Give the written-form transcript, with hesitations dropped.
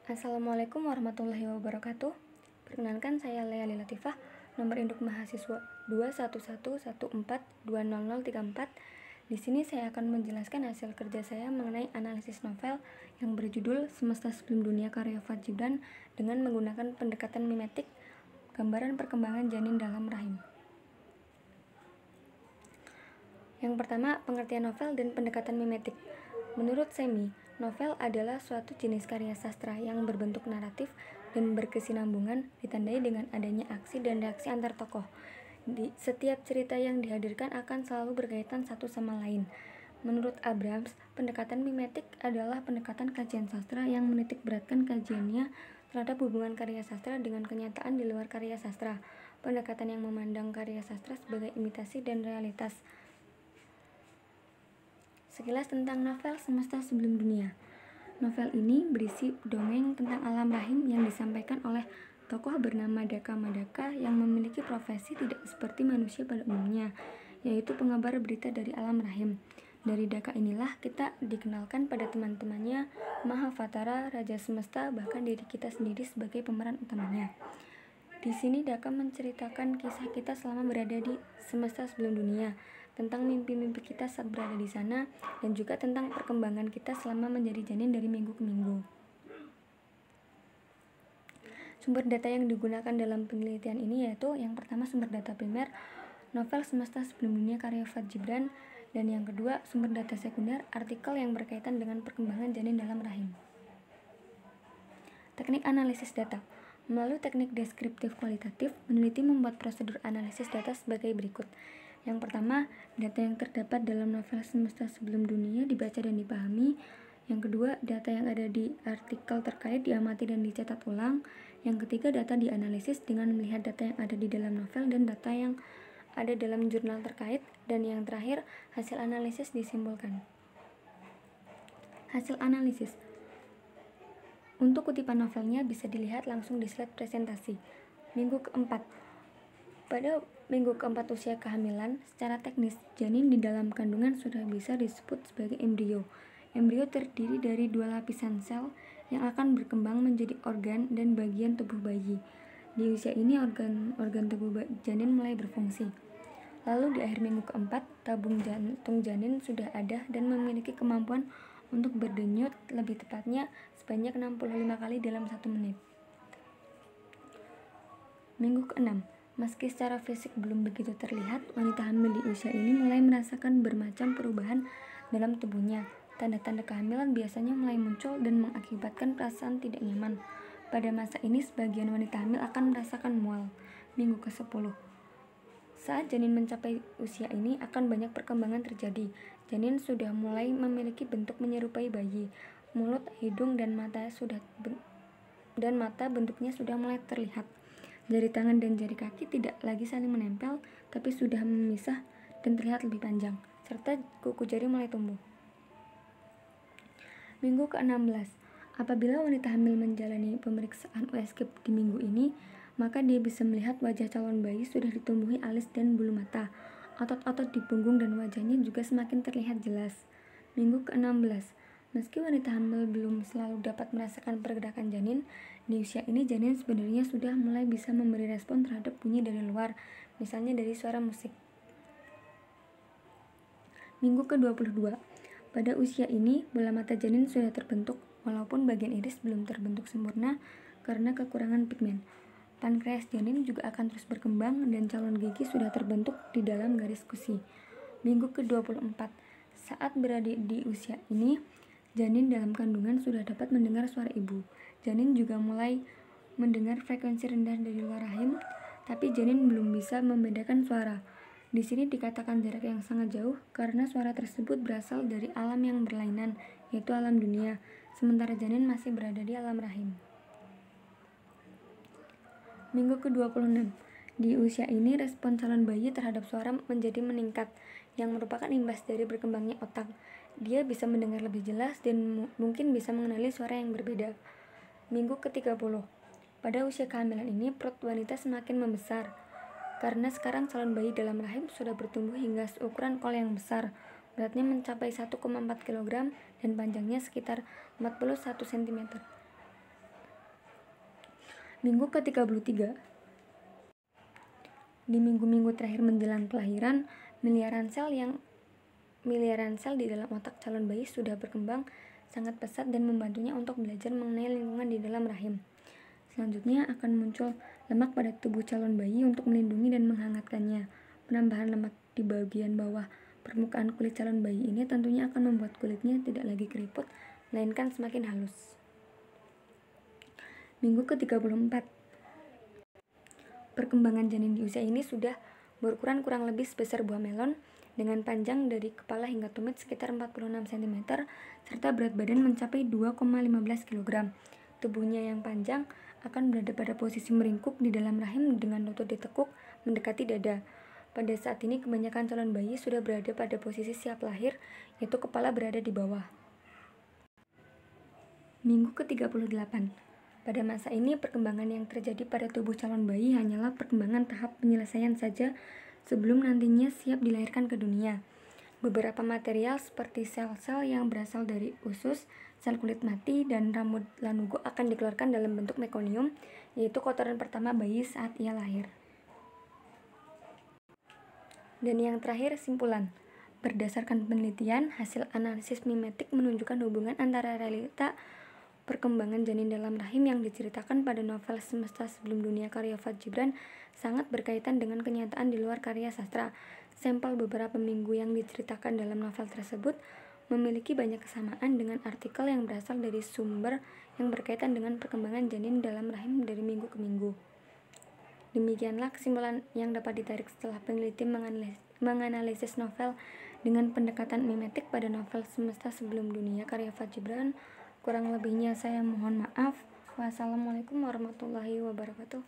Assalamualaikum warahmatullahi wabarakatuh. Perkenalkan, saya Leali Latifah, nomor induk mahasiswa 21114200034. Di sini saya akan menjelaskan hasil kerja saya mengenai analisis novel yang berjudul Semesta Sebelum Dunia karya Fuad Gibran dengan menggunakan pendekatan mimetik, gambaran perkembangan janin dalam rahim. Yang pertama, pengertian novel dan pendekatan mimetik. Menurut Semi, novel adalah suatu jenis karya sastra yang berbentuk naratif dan berkesinambungan, ditandai dengan adanya aksi dan reaksi antar tokoh. Di setiap cerita yang dihadirkan akan selalu berkaitan satu sama lain. Menurut Abrams, pendekatan mimetik adalah pendekatan kajian sastra yang menitik beratkan kajiannya terhadap hubungan karya sastra dengan kenyataan di luar karya sastra. Pendekatan yang memandang karya sastra sebagai imitasi dan realitas. Sekilas tentang novel Semesta Sebelum Dunia. Novel ini berisi dongeng tentang alam rahim yang disampaikan oleh tokoh bernama Daka Madaka yang memiliki profesi tidak seperti manusia pada umumnya, yaitu pengabar berita dari alam rahim. Dari Daka inilah kita dikenalkan pada teman-temannya, Mahavatara, Raja Semesta, bahkan diri kita sendiri sebagai pemeran utamanya. Di sini Daka menceritakan kisah kita selama berada di semesta sebelum dunia, tentang mimpi-mimpi kita saat berada di sana, dan juga tentang perkembangan kita selama menjadi janin dari minggu ke minggu. Sumber data yang digunakan dalam penelitian ini yaitu yang pertama sumber data primer, novel Semesta Sebelum Dunia karya Fuad Gibran, dan yang kedua sumber data sekunder, artikel yang berkaitan dengan perkembangan janin dalam rahim. Teknik analisis data. Melalui teknik deskriptif kualitatif, peneliti membuat prosedur analisis data sebagai berikut. Yang pertama, data yang terdapat dalam novel Semesta Sebelum Dunia dibaca dan dipahami. Yang kedua, data yang ada di artikel terkait diamati dan dicatat ulang. Yang ketiga, data dianalisis dengan melihat data yang ada di dalam novel dan data yang ada dalam jurnal terkait. Dan yang terakhir, hasil analisis disimpulkan. Hasil analisis. Untuk kutipan novelnya bisa dilihat langsung di slide presentasi. Minggu keempat. Pada minggu keempat usia kehamilan, secara teknis, janin di dalam kandungan sudah bisa disebut sebagai embrio. Embrio terdiri dari dua lapisan sel yang akan berkembang menjadi organ dan bagian tubuh bayi. Di usia ini, organ tubuh janin mulai berfungsi. Lalu di akhir minggu keempat, tabung jantung janin sudah ada dan memiliki kemampuan untuk berdenyut, lebih tepatnya sebanyak 65 kali dalam 1 menit. Minggu ke-6. Meski secara fisik belum begitu terlihat, wanita hamil di usia ini mulai merasakan bermacam perubahan dalam tubuhnya. Tanda-tanda kehamilan biasanya mulai muncul dan mengakibatkan perasaan tidak nyaman. Pada masa ini, sebagian wanita hamil akan merasakan mual. Minggu ke-10. Saat janin mencapai usia ini, akan banyak perkembangan terjadi. Janin sudah mulai memiliki bentuk menyerupai bayi. Mulut, hidung, dan mata bentuknya sudah mulai terlihat. Jari tangan dan jari kaki tidak lagi saling menempel, tapi sudah memisah dan terlihat lebih panjang, serta kuku jari mulai tumbuh. Minggu ke-16. Apabila wanita hamil menjalani pemeriksaan USG di minggu ini, maka dia bisa melihat wajah calon bayi sudah ditumbuhi alis dan bulu mata. Otot-otot di punggung dan wajahnya juga semakin terlihat jelas. Minggu ke-16. Meski wanita hamil belum selalu dapat merasakan pergerakan janin, di usia ini janin sebenarnya sudah mulai bisa memberi respon terhadap bunyi dari luar, misalnya dari suara musik. Minggu ke-22. Pada usia ini, bola mata janin sudah terbentuk, walaupun bagian iris belum terbentuk sempurna karena kekurangan pigmen. Pankreas janin juga akan terus berkembang dan calon gigi sudah terbentuk di dalam garis gusi. Minggu ke-24. Saat berada di usia ini, janin dalam kandungan sudah dapat mendengar suara ibu. Janin juga mulai mendengar frekuensi rendah dari luar rahim, tapi janin belum bisa membedakan suara. Di sini dikatakan jarak yang sangat jauh karena suara tersebut berasal dari alam yang berlainan, yaitu alam dunia, sementara janin masih berada di alam rahim. Minggu ke-26. Di usia ini, respon calon bayi terhadap suara menjadi meningkat, yang merupakan imbas dari berkembangnya otak. Dia bisa mendengar lebih jelas dan mungkin bisa mengenali suara yang berbeda. Minggu ke-30. Pada usia kehamilan ini, perut wanita semakin membesar, karena sekarang calon bayi dalam rahim sudah bertumbuh hingga seukuran kol yang besar. Beratnya mencapai 1,4 kg dan panjangnya sekitar 41 cm. Minggu ke-33. Di minggu-minggu terakhir menjelang kelahiran, miliaran sel di dalam otak calon bayi sudah berkembang sangat pesat dan membantunya untuk belajar mengenai lingkungan di dalam rahim. Selanjutnya akan muncul lemak pada tubuh calon bayi untuk melindungi dan menghangatkannya. Penambahan lemak di bagian bawah permukaan kulit calon bayi ini tentunya akan membuat kulitnya tidak lagi keriput, melainkan semakin halus. Minggu ke-34. Perkembangan janin di usia ini sudah berukuran kurang lebih sebesar buah melon, dengan panjang dari kepala hingga tumit sekitar 46 cm, serta berat badan mencapai 2,15 kg. Tubuhnya yang panjang akan berada pada posisi meringkuk di dalam rahim dengan lutut ditekuk mendekati dada. Pada saat ini kebanyakan calon bayi sudah berada pada posisi siap lahir, yaitu kepala berada di bawah. Minggu ke-38. Pada masa ini, perkembangan yang terjadi pada tubuh calon bayi hanyalah perkembangan tahap penyelesaian saja sebelum nantinya siap dilahirkan ke dunia. Beberapa material seperti sel-sel yang berasal dari usus, sel kulit mati, dan rambut lanugo akan dikeluarkan dalam bentuk mekonium, yaitu kotoran pertama bayi saat ia lahir. Dan yang terakhir, simpulan. Berdasarkan penelitian, hasil analisis mimetik menunjukkan hubungan antara realita perkembangan janin dalam rahim yang diceritakan pada novel Semesta Sebelum Dunia karya Fuad Gibran sangat berkaitan dengan kenyataan di luar karya sastra. Sampel beberapa minggu yang diceritakan dalam novel tersebut memiliki banyak kesamaan dengan artikel yang berasal dari sumber yang berkaitan dengan perkembangan janin dalam rahim dari minggu ke minggu. Demikianlah kesimpulan yang dapat ditarik setelah peneliti menganalisis novel dengan pendekatan mimetik pada novel Semesta Sebelum Dunia karya Fuad Gibran. Kurang lebihnya saya mohon maaf. Wassalamualaikum warahmatullahi wabarakatuh.